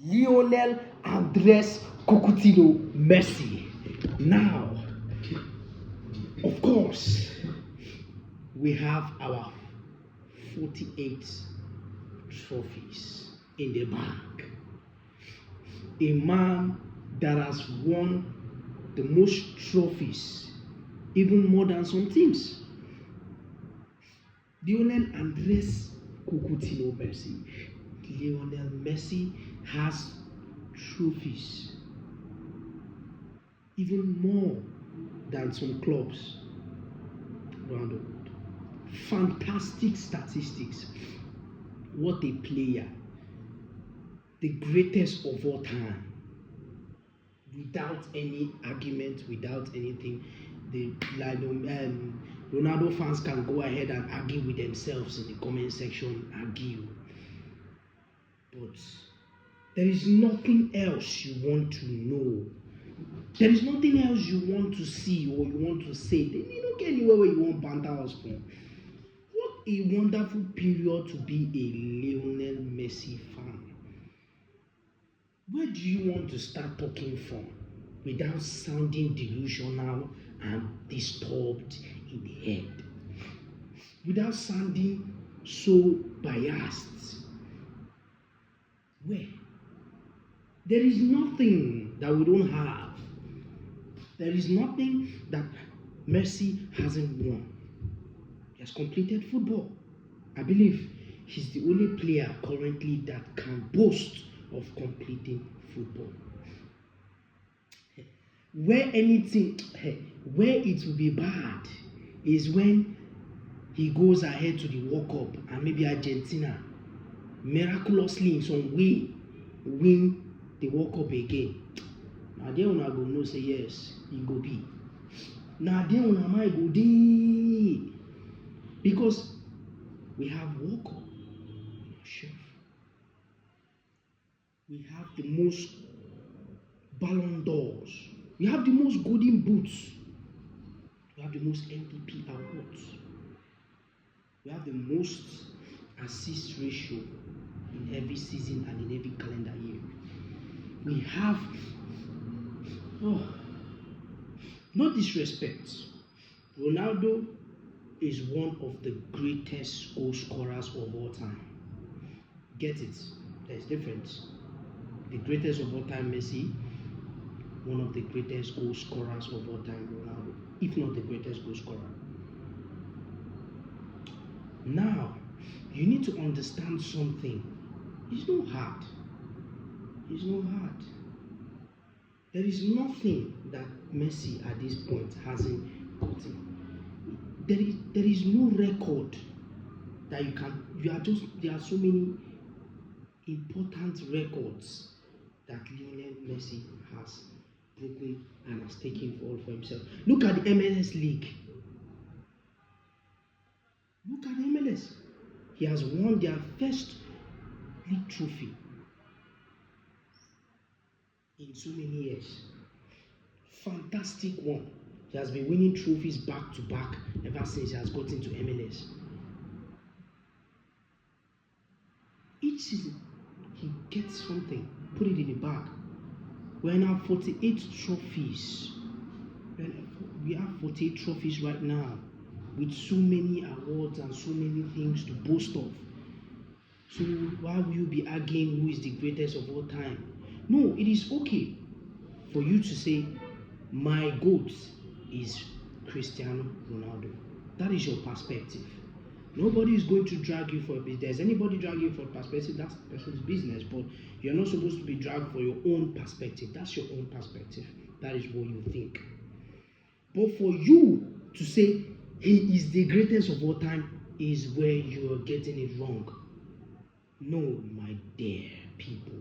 Lionel Andres Coutinho Messi. Now, of course, we have our 48 trophies in the bag. A man that has won the most trophies, even more than some teams. Lionel Andres Coutinho Messi. Lionel Messi has trophies, even more than some clubs around the world. Fantastic statistics. What a player. The greatest of all time. Without any argument, without anything. Ronaldo fans can go ahead and argue with themselves in the comment section, argue. But there is nothing else you want to know. There is nothing else you want to see or you want to say. You don't get anywhere where you want banter us from. What a wonderful period to be a Lionel Messi fan. Where do you want to start talking from without sounding delusional and disturbed in the head? Without sounding so biased? Where? There is nothing that we don't have. There is nothing that Messi hasn't won. He has completed football. I believe he's the only player currently that can boast of completing football. Where it will be bad is when he goes ahead to the World Cup and maybe Argentina miraculously in some way win the World Cup again. Now there una go know say yes, he go be. Now there una might go dey because we have World Cup on our shelf. We have the most Ballon d'Ors. We have the most Golden Boots. We have the most MVP awards. We have the most assist ratio in every season and in every calendar year. We have, no disrespect, Ronaldo is one of the greatest goal scorers of all time. Get it? There's difference. The greatest of all time, Messi, one of the greatest goal scorers of all time, Ronaldo, if not the greatest goal scorer. Now, you need to understand something. It's not hard. It's not hard. There is nothing that Messi at this point hasn't gotten. There is no record that there are so many important records that Lionel Messi has broken and has taken for himself. Look at the MLS League. Look at the MLS. He has won their first league trophy in so many years. Fantastic one. He has been winning trophies back to back ever since he has got into MLS. Each season, he gets something, put it in the bag. We're now 48 trophies. We have 48 trophies right now with so many awards and so many things to boast of. So why will you be arguing who is the greatest of all time? No, it is okay for you to say, my GOAT is Cristiano Ronaldo. That is your perspective. Nobody is going to drag you for a business. There's anybody dragging you for a perspective, that's the person's business. But you're not supposed to be dragged for your own perspective. That's your own perspective. That is what you think. But for you to say he is the greatest of all time is where you are getting it wrong. No, my dear people.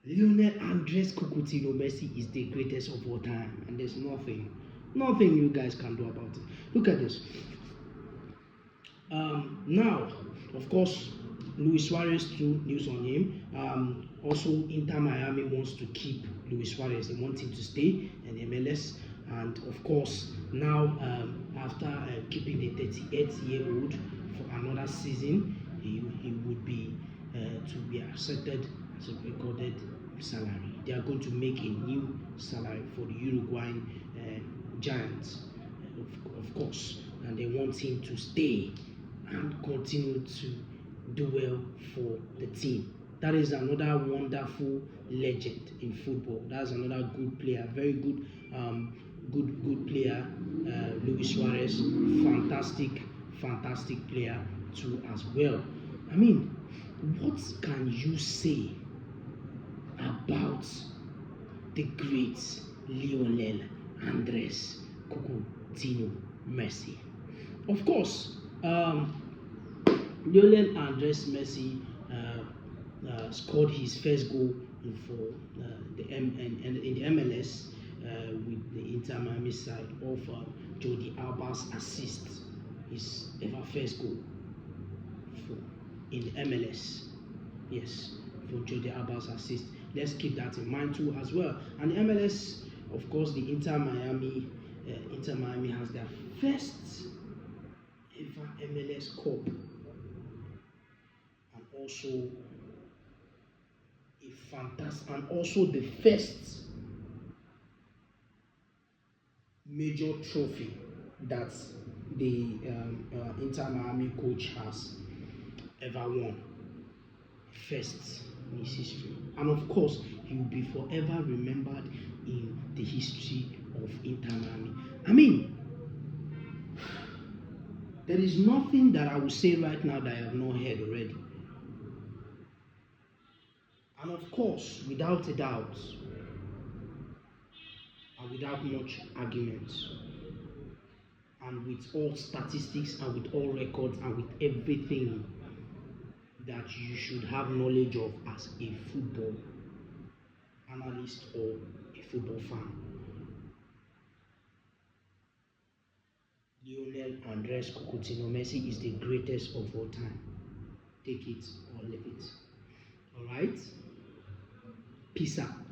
Lionel Andres Coutinho Messi is the greatest of all time. And there's nothing you guys can do about it. Look at this. Now, of course, Luis Suarez too, news on him. Also, Inter Miami wants to keep Luis Suarez. They want him to stay in MLS. And of course, now after keeping the 38-year-old for another season, he would be to be accepted It's a recorded salary. They are going to make a new salary for the Uruguayan Giants, of course, and they want him to stay and continue to do well for the team. That is another wonderful legend in football. That's another good player, very good, good player. Luis Suarez, fantastic player too as well. I mean, what can you say about the great Lionel Andres Coutinho Messi? Of course, Lionel Andres Messi scored his first goal for in the MLS with the Inter Miami side of Jordi Alba's assist, his ever first goal for in the MLS. Yes, for Jordi Alba's assist. Let's keep that in mind too as well. And the MLS, of course, the Inter Miami has their first ever MLS Cup, and also the first major trophy that the Inter Miami coach has ever won. First in his history, and of course, he will be forever remembered in the history of Inter Miami. I mean, there is nothing that I will say right now that I have not heard already. And of course, without a doubt, and without much argument, and with all statistics, and with all records, and with everything that you should have knowledge of as a football analyst or a football fan, Lionel Andres Coutinho Messi is the greatest of all time. Take it or leave it. All right? Peace out.